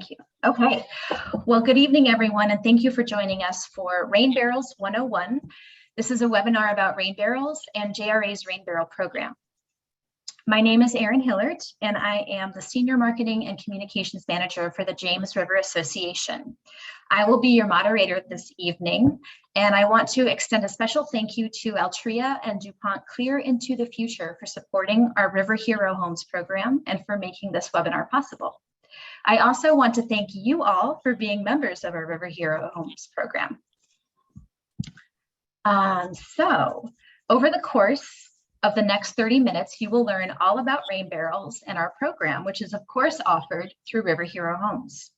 Thank you. Okay. Well, good evening, everyone, and thank you for joining us for Rain Barrels 101. This is a webinar about rain barrels and JRA's Rain Barrel program. My name is Erin Hillard, and I am the Senior Marketing and Communications Manager for the James River Association. I will be your moderator this evening, and I want to extend a special thank you to Altria and DuPont Clear into the Future for supporting our River Hero Homes program and for making this webinar possible. I also want to thank you all for being members of our River Hero Homes program. So over the course of the next 30 minutes, you will learn all about rain barrels and our program, which is of course offered through River Hero Homes.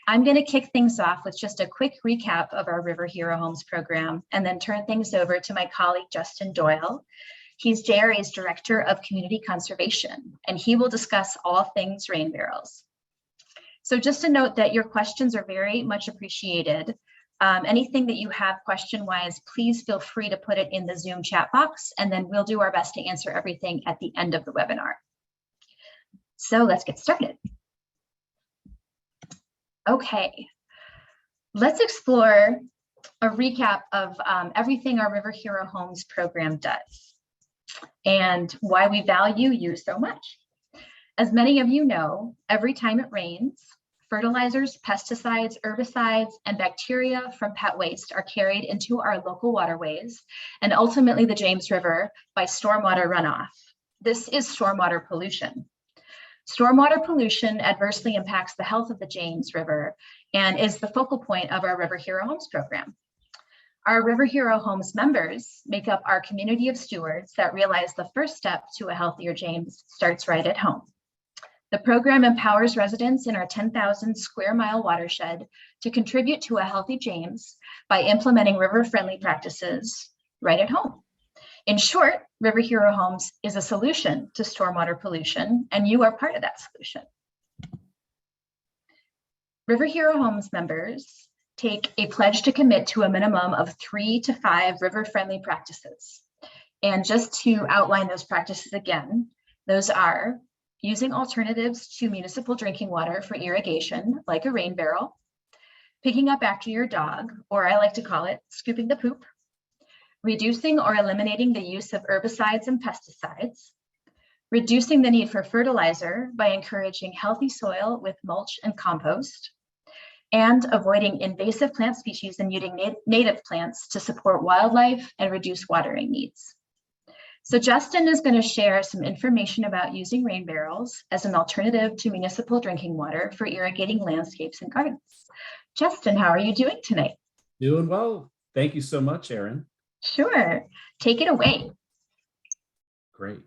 I'm going to kick things off with just a quick recap of our River Hero Homes program and then turn things over to my colleague, Justin Doyle. He's JRA's Director of Community Conservation, and he will discuss all things rain barrels. So just a note that your questions are very much appreciated. Anything that you have question-wise, please feel free to put it in the Zoom chat box, and then we'll do our best to answer everything at the end of the webinar. So let's get started. Okay, let's explore a recap of everything our River Hero Homes program does and why we value you so much. As many of you know, every time it rains, fertilizers, pesticides, herbicides, and bacteria from pet waste are carried into our local waterways and ultimately the James River by stormwater runoff. This is stormwater pollution. Stormwater pollution adversely impacts the health of the James River and is the focal point of our River Hero Homes program. Our River Hero Homes members make up our community of stewards that realize the first step to a healthier James starts right at home. The program empowers residents in our 10,000 square mile watershed to contribute to a healthy James by implementing river-friendly practices right at home. In short, River Hero Homes is a solution to stormwater pollution, and you are part of that solution. River Hero Homes members take a pledge to commit to a minimum of 3 to 5 river-friendly practices. And just to outline those practices again, those are using alternatives to municipal drinking water for irrigation, like a rain barrel, picking up after your dog, or I like to call it scooping the poop, reducing or eliminating the use of herbicides and pesticides, reducing the need for fertilizer by encouraging healthy soil with mulch and compost, and avoiding invasive plant species and using native plants to support wildlife and reduce watering needs. So Justin is going to share some information about using rain barrels as an alternative to municipal drinking water for irrigating landscapes and gardens. Justin, how are you doing tonight? Doing well. Thank you so much, Erin. Sure. Take it away. Great.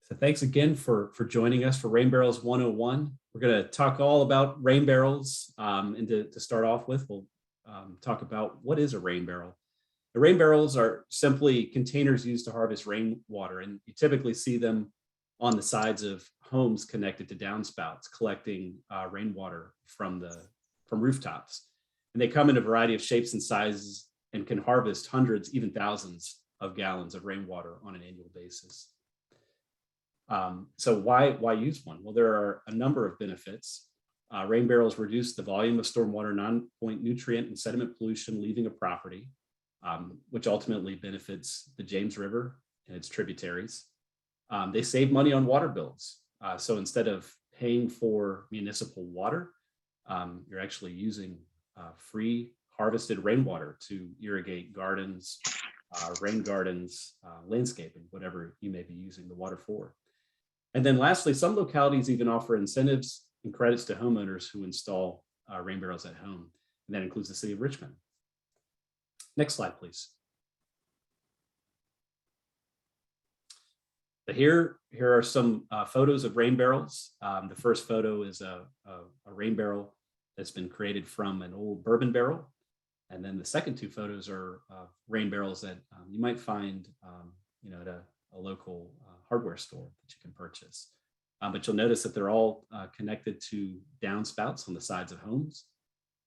So thanks again for joining us for Rain Barrels 101. We're going to talk all about rain barrels. And to start off with, we'll talk about what is a rain barrel. The rain barrels are simply containers used to harvest rainwater, and you typically see them on the sides of homes connected to downspouts, collecting rainwater from rooftops. And they come in a variety of shapes and sizes and can harvest hundreds, even thousands of gallons of rainwater on an annual basis. So why use one? Well, there are a number of benefits. Rain barrels reduce the volume of stormwater non-point nutrient and sediment pollution leaving a property, which ultimately benefits the James River and its tributaries. They save money on water bills. So instead of paying for municipal water, you're actually using free harvested rainwater to irrigate gardens, rain gardens, landscaping, whatever you may be using the water for. And then lastly, some localities even offer incentives and credits to homeowners who install rain barrels at home. And that includes the city of Richmond. Next slide, please. But here are some photos of rain barrels. The first photo is a rain barrel that's been created from an old bourbon barrel. And then the second two photos are rain barrels that you might find at a local hardware store that you can purchase. But you'll notice that they're all connected to downspouts on the sides of homes.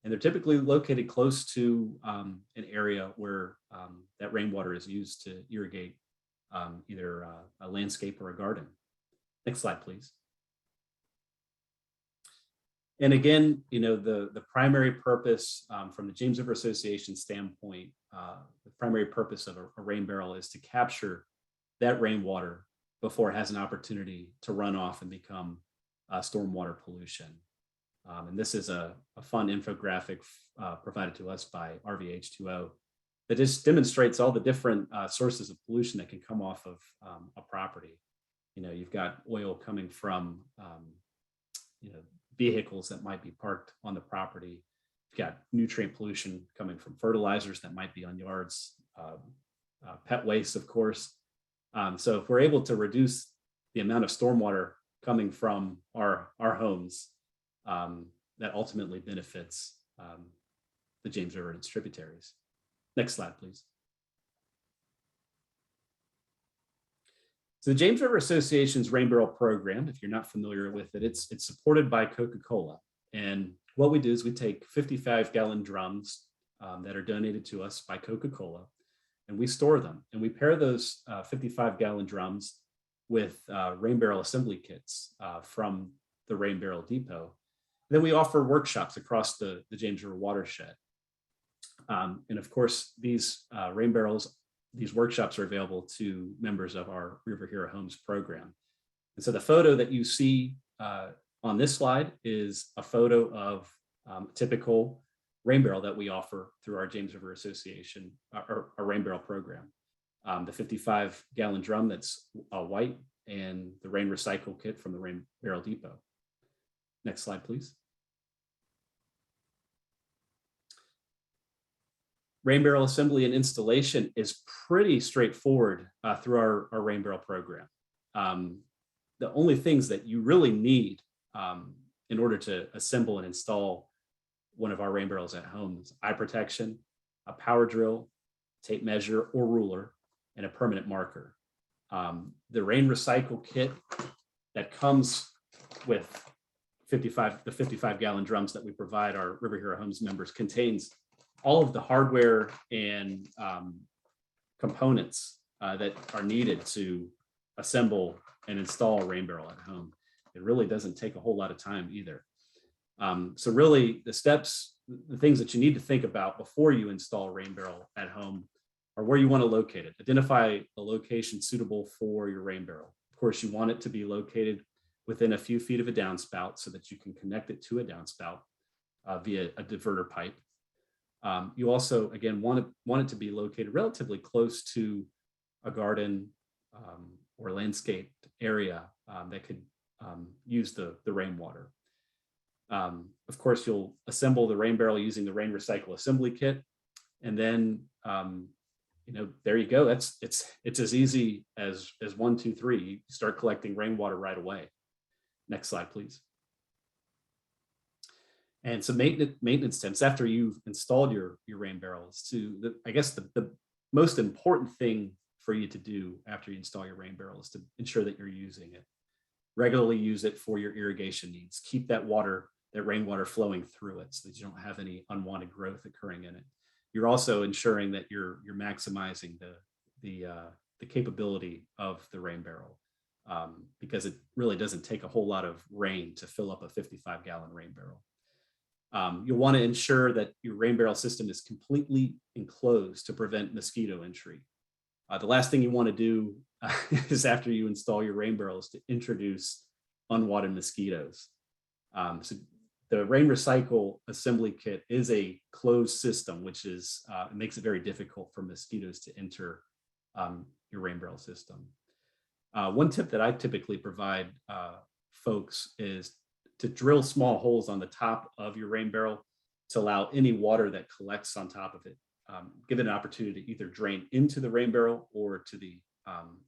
And they're typically located close to an area where that rainwater is used to irrigate either a landscape or a garden. Next slide, please. And again, the primary purpose from the James River Association standpoint, the primary purpose of a rain barrel is to capture that rainwater before it has an opportunity to run off and become stormwater pollution. And this is a fun infographic provided to us by RVH2O that just demonstrates all the different sources of pollution that can come off of a property. You've got oil coming from vehicles that might be parked on the property. You've got nutrient pollution coming from fertilizers that might be on yards, pet waste, of course. So if we're able to reduce the amount of stormwater coming from our homes, that ultimately benefits the James River and its tributaries. Next slide, please. So the James River Association's Rain Barrel program, if you're not familiar with it, it's supported by Coca-Cola. And what we do is we take 55-gallon drums that are donated to us by Coca-Cola, and we store them. And we pair those 55-gallon drums with rain barrel assembly kits from the Rain Barrel Depot. And then we offer workshops across the James River watershed. And of course, these rain barrels, these workshops are available to members of our River Hero Homes program. And so the photo that you see on this slide is a photo of a typical rain barrel that we offer through our James River Association, our rain barrel program. The 55-gallon drum that's white, and the rain recycle kit from the Rain Barrel Depot. Next slide, please. Rain barrel assembly and installation is pretty straightforward through our rain barrel program. The only things that you really need in order to assemble and install one of our rain barrels at home is eye protection, a power drill, tape measure or ruler, and a permanent marker. The rain recycle kit that comes with the 55-gallon drums that we provide our River Hero Homes members contains all of the hardware and components that are needed to assemble and install a rain barrel at home. It really doesn't take a whole lot of time either. So really the things that you need to think about before you install a rain barrel at home are where you want to locate it. Identify a location suitable for your rain barrel. Of course, you want it to be located within a few feet of a downspout so that you can connect it to a downspout via a diverter pipe. You also, again, want it to be located relatively close to a garden or landscaped area that could use the rainwater. Of course, you'll assemble the rain barrel using the rain recycle assembly kit, and then there you go. It's as easy as 1, 2, 3. You start collecting rainwater right away. Next slide, please. And some maintenance tips after you've installed your rain barrels. I guess the most important thing for you to do after you install your rain barrel is to ensure that you're using it. Regularly use it for your irrigation needs. Keep that rainwater flowing through it so that you don't have any unwanted growth occurring in it. You're also ensuring that you're maximizing the capability of the rain barrel because it really doesn't take a whole lot of rain to fill up a 55-gallon rain barrel. You'll want to ensure that your rain barrel system is completely enclosed to prevent mosquito entry. The last thing you want to do is after you install your rain barrel is to introduce unwanted mosquitoes. So the rain recycle assembly kit is a closed system, which is it makes it very difficult for mosquitoes to enter your rain barrel system. One tip that I typically provide folks is to drill small holes on the top of your rain barrel to allow any water that collects on top of it, give it an opportunity to either drain into the rain barrel or to the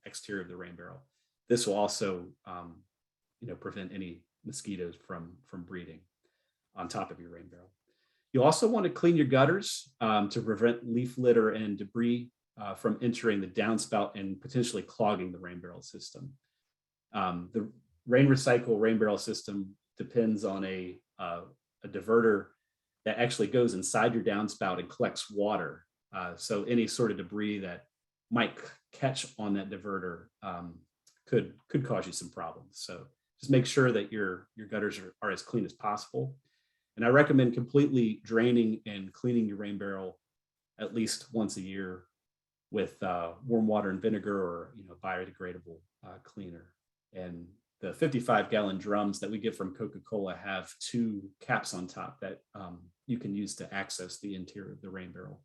exterior of the rain barrel. This will also prevent any mosquitoes from breeding on top of your rain barrel. You also want to clean your gutters to prevent leaf litter and debris from entering the downspout and potentially clogging the rain barrel system. The rain recycle rain barrel system depends on a diverter that actually goes inside your downspout and collects water. So any sort of debris that might catch on that diverter could cause you some problems. So just make sure that your gutters are as clean as possible. And I recommend completely draining and cleaning your rain barrel at least once a year with warm water and vinegar, or biodegradable cleaner. And the 55-gallon drums that we get from Coca-Cola have 2 caps on top that you can use to access the interior of the rain barrel.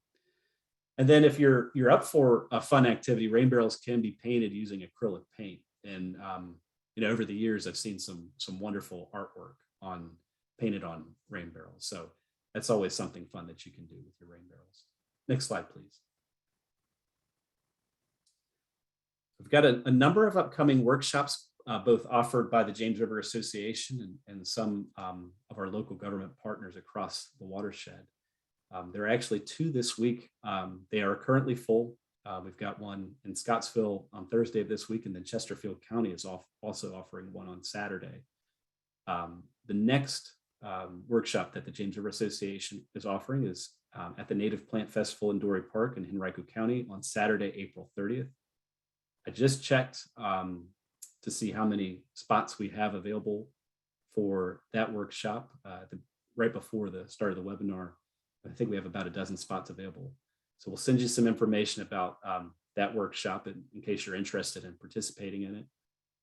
And then if you're up for a fun activity, rain barrels can be painted using acrylic paint. And over the years, I've seen some wonderful artwork painted on rain barrels. So that's always something fun that you can do with your rain barrels. Next slide, please. We've got a number of upcoming workshops, both offered by the James River Association and some of our local government partners across the watershed. There are actually 2 this week. They are currently full. We've got one in Scottsville on Thursday of this week, and then Chesterfield County is also offering one on Saturday. The next workshop that the James River Association is offering is at the Native Plant Festival in Dory Park in Henrico County on Saturday, April 30th. I just checked to see how many spots we have available for that workshop right before the start of the webinar. I think we have about a dozen spots available. So we'll send you some information about that workshop in case you're interested in participating in it.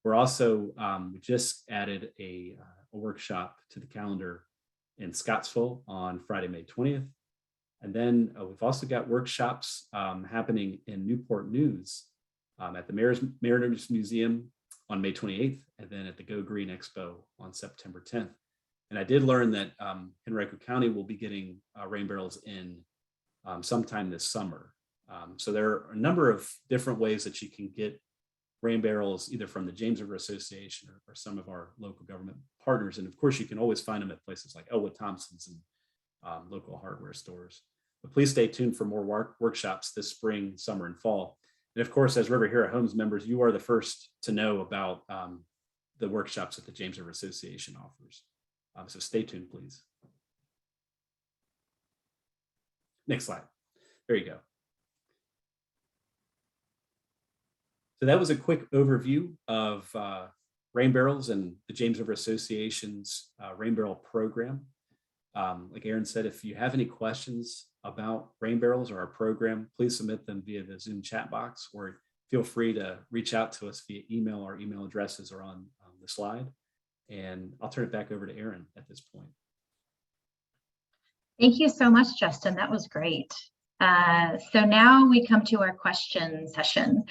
We're also, we just added a workshop to the calendar in Scottsville on Friday, May 20th. And then we've also got workshops happening in Newport News at the Mariners Museum on May 28th, and then at the Go Green Expo on September 10th. And I did learn that Henrico County will be getting rain barrels in sometime this summer. So there are a number of different ways that you can get rain barrels, either from the James River Association or some of our local government partners. And of course, you can always find them at places like Elwood Thompson's and local hardware stores. But please stay tuned for more workshops this spring, summer, and fall. And of course, as River Hero Homes members, you are the first to know about the workshops that the James River Association offers. So stay tuned, please. Next slide. There you go. So that was a quick overview of rain barrels and the James River Association's rain barrel program. Like Aaron said, if you have any questions about rain barrels or our program, please submit them via the Zoom chat box, or feel free to reach out to us via email. Our email addresses are on the slide. And I'll turn it back over to Aaron at this point. Thank you so much, Justin. That was great. So now we come to our question session.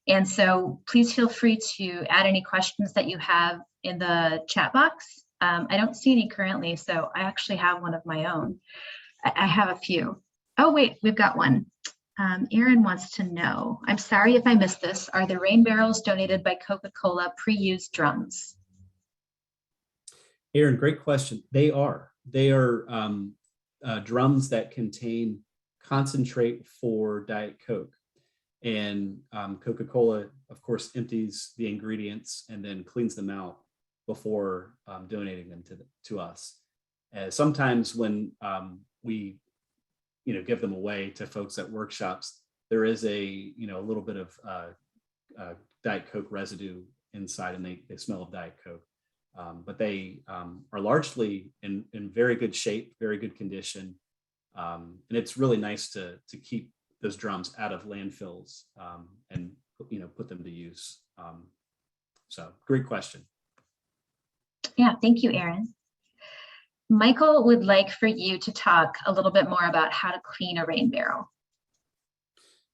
And so please feel free to add any questions that you have in the chat box. I don't see any currently, so I actually have one of my own. I have a few. Oh, wait, we've got one. Aaron wants to know, I'm sorry if I missed this, are the rain barrels donated by Coca-Cola pre-used drums? Aaron, great question. They are. They are drums that contain concentrate for Diet Coke. And Coca-Cola, of course, empties the ingredients and then cleans them out before donating them to us. Sometimes when we give them away to folks at workshops, there is a little bit of Diet Coke residue inside, and they smell of Diet Coke. But they are largely in very good shape, very good condition. And it's really nice to keep those drums out of landfills and put them to use. So great question. Yeah, thank you, Aaron. Michael would like for you to talk a little bit more about how to clean a rain barrel.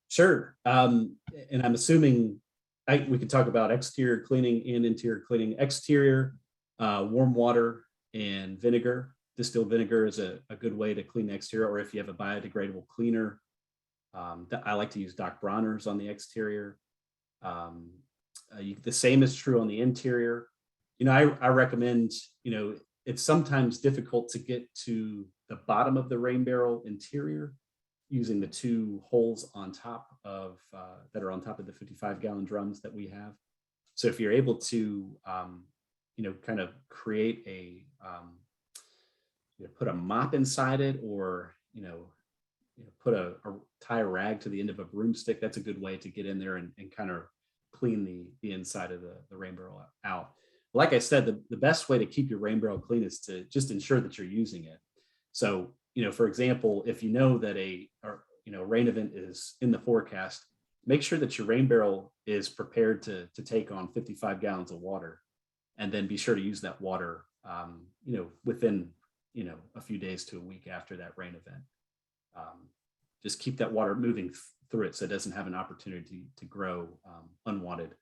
Sure. And I'm assuming we could talk about exterior cleaning and interior cleaning. Exterior, warm water and vinegar. Distilled vinegar is a good way to clean the exterior, or if you have a biodegradable cleaner. I like to use Doc Bronner's on the exterior. The same is true on the interior. I recommend, it's sometimes difficult to get to the bottom of the rain barrel interior using the 2 holes on top of that are on top of the 55-gallon drums that we have. So if you're able to, kind of create a, put a mop inside it, or, tie a rag to the end of a broomstick, that's a good way to get in there and kind of clean the inside of the rain barrel out. Like I said, the best way to keep your rain barrel clean is to just ensure that you're using it. So, for example, if you know that rain event is in the forecast, make sure that your rain barrel is prepared to take on 55 gallons of water, and then be sure to use that water, within, a few days to a week after that rain event. Just keep that water moving through it so it doesn't have an opportunity to grow unwanted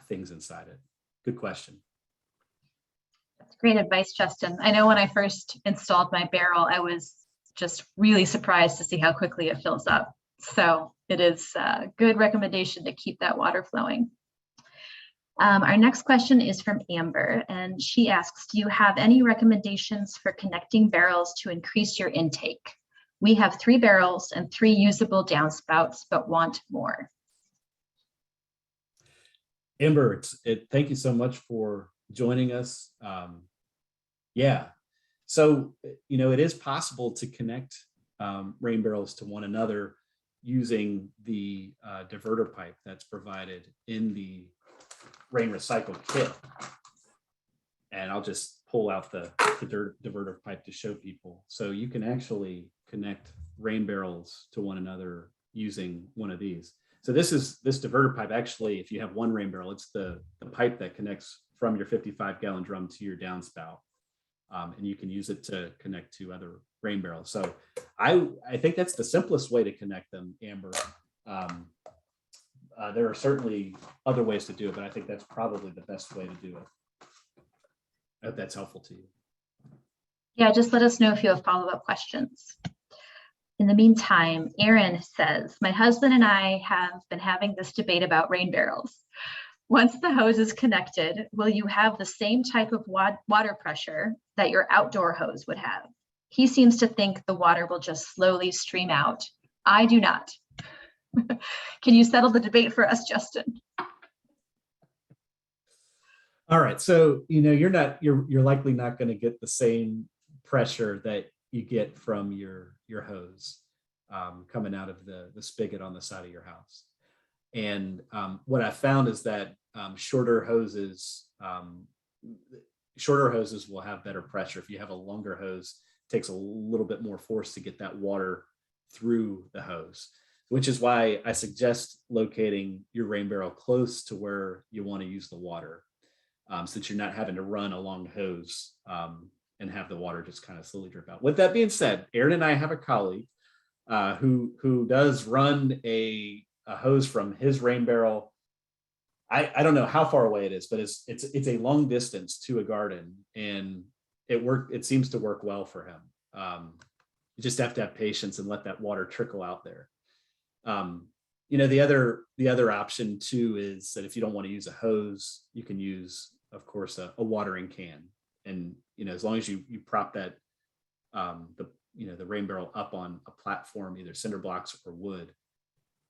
things inside it. Good question. That's great advice, Justin. I know when I first installed my barrel, I was just really surprised to see how quickly it fills up. So it is a good recommendation to keep that water flowing. Our next question is from Amber, and she asks, do you have any recommendations for connecting barrels to increase your intake? We have 3 barrels and 3 usable downspouts, but want more. Amber, thank you so much for joining us. Yeah, so, it is possible to connect rain barrels to one another using the diverter pipe that's provided in the rain recycle kit. And I'll just pull out the diverter pipe to show people. So you can actually connect rain barrels to one another using one of these. So this diverter pipe, actually, if you have one rain barrel, it's the pipe that connects from your 55-gallon drum to your downspout. And you can use it to connect to other rain barrels. So I think that's the simplest way to connect them, Amber. There are certainly other ways to do it, but I think that's probably the best way to do it. I hope that's helpful to you. Yeah, just let us know if you have follow-up questions. In the meantime, Erin says, my husband and I have been having this debate about rain barrels. Once the hose is connected, will you have the same type of water pressure that your outdoor hose would have? He seems to think the water will just slowly stream out. I do not. Can you settle the debate for us, Justin? All right, so you're likely not going to get the same pressure that you get from your hose coming out of the spigot on the side of your house. And what I found is that shorter hoses will have better pressure. If you have a longer hose, it takes a little bit more force to get that water through the hose, which is why I suggest locating your rain barrel close to where you want to use the water, since you're not having to run a long hose and have the water just kind of slowly drip out. With that being said, Erin and I have a colleague who does run a hose from his rain barrel. I don't know how far away it is, but it's a long distance to a garden, and it seems to work well for him. You just have to have patience and let that water trickle out there. The other option too is that if you don't want to use a hose, you can use, of course, a watering can. And as long as you prop that the rain barrel up on a platform, either cinder blocks or wood,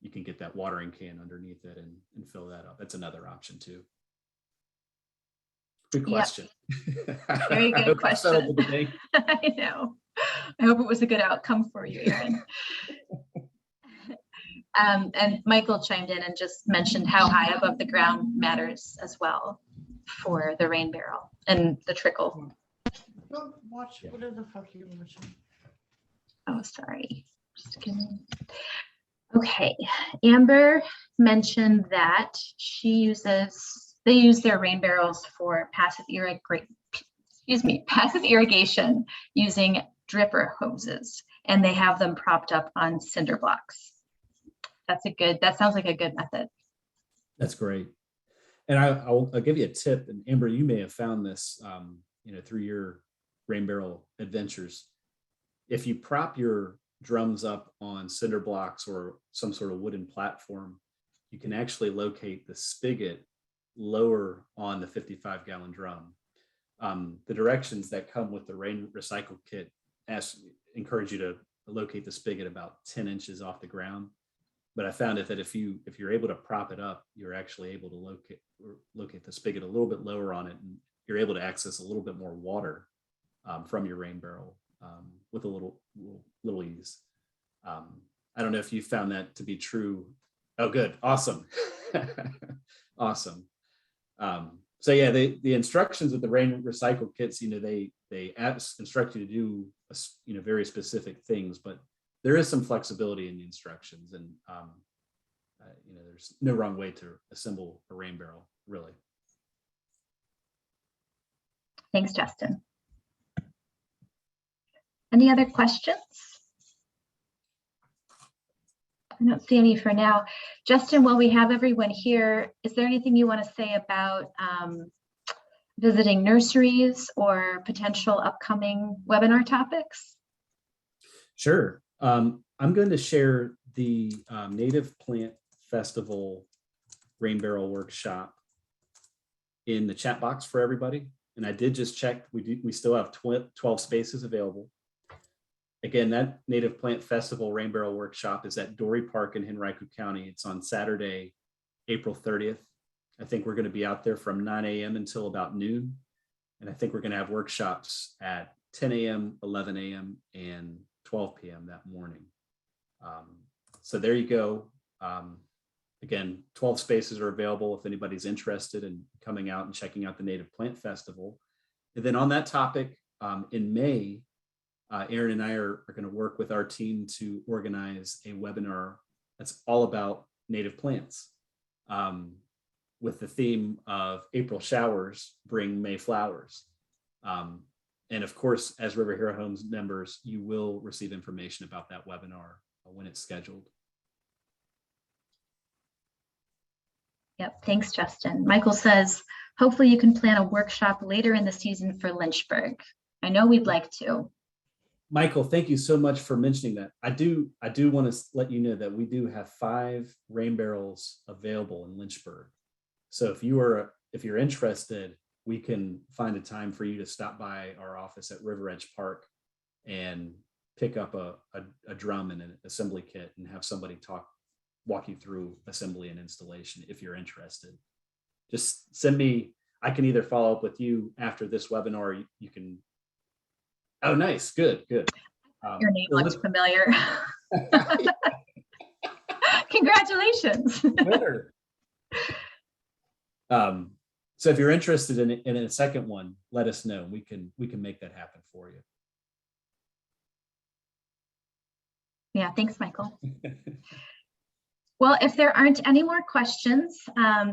you can get that watering can underneath it and fill that up. That's another option too. Good question. Yep. Very good question. I know. I hope it was a good outcome for you, Erin. And Michael chimed in and just mentioned how high above the ground matters as well for the rain barrel and the trickle. Don't watch whatever the fuck you're watching. Oh, sorry. Just kidding. Okay. Amber mentioned that they use their rain barrels for passive irrigation using dripper hoses, and they have them propped up on cinder blocks. That sounds like a good method. That's great. And I'll give you a tip, and Amber, you may have found this, through your rain barrel adventures. If you prop your drums up on cinder blocks or some sort of wooden platform, you can actually locate the spigot lower on the 55-gallon drum. The directions that come with the rain recycle kit encourage you to locate the spigot about 10 inches off the ground. But I found that if you're able to prop it up, you're actually able to locate the spigot a little bit lower on it, and you're able to access a little bit more water from your rain barrel with a little ease. I don't know if you found that to be true. Oh, good. Awesome. Awesome. So yeah, the instructions with the rain recycle kits, they instruct you to do, very specific things, but there is some flexibility in the instructions, and there's no wrong way to assemble a rain barrel, really. Thanks, Justin. Any other questions? I don't see any for now. Justin, while we have everyone here, is there anything you want to say about visiting nurseries or potential upcoming webinar topics? Sure. I'm going to share the Native Plant Festival Rain Barrel Workshop in the chat box for everybody. And I did just check, we still have 12 spaces available. Again, that Native Plant Festival Rain Barrel Workshop is at Dory Park in Henrico County. It's on Saturday, April 30th. I think we're going to be out there from 9 a.m. until about noon. And I think we're going to have workshops at 10 a.m., 11 a.m., and 12 p.m. that morning. So there you go. Again, 12 spaces are available if anybody's interested in coming out and checking out the Native Plant Festival. And then on that topic, in May, Aaron and I are going to work with our team to organize a webinar that's all about native plants, with the theme of April showers bring May flowers. And of course, as River Hero Homes members, you will receive information about that webinar when it's scheduled. Yep, thanks, Justin. Michael says, hopefully you can plan a workshop later in the season for Lynchburg. I know we'd like to. Michael, thank you so much for mentioning that. I do want to let you know that we do have 5 rain barrels available in Lynchburg. So if you're interested, we can find a time for you to stop by our office at River Edge Park and pick up a drum and an assembly kit and have somebody walk you through assembly and installation if you're interested. Just send me, I can either follow up with you after this webinar, or you can. Oh, nice. Good. Your name looks familiar. Congratulations. So if you're interested in a second one, let us know. We can make that happen for you. Yeah, thanks, Michael. Well, if there aren't any more questions,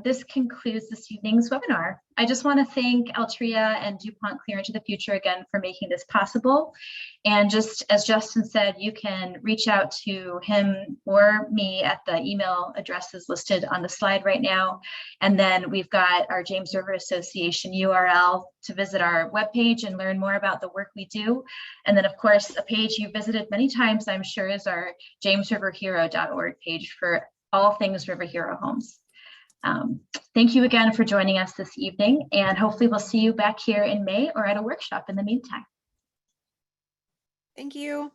this concludes this evening's webinar. I just want to thank Altria and DuPont Clear Into the Future again for making this possible. And just as Justin said, you can reach out to him or me at the email addresses listed on the slide right now. And then we've got our James River Association URL to visit our webpage and learn more about the work we do. And then, of course, a page you visited many times, I'm sure, is our jamesriverhero.org page for all things River Hero Homes. Thank you again for joining us this evening, and hopefully we'll see you back here in May or at a workshop in the meantime. Thank you.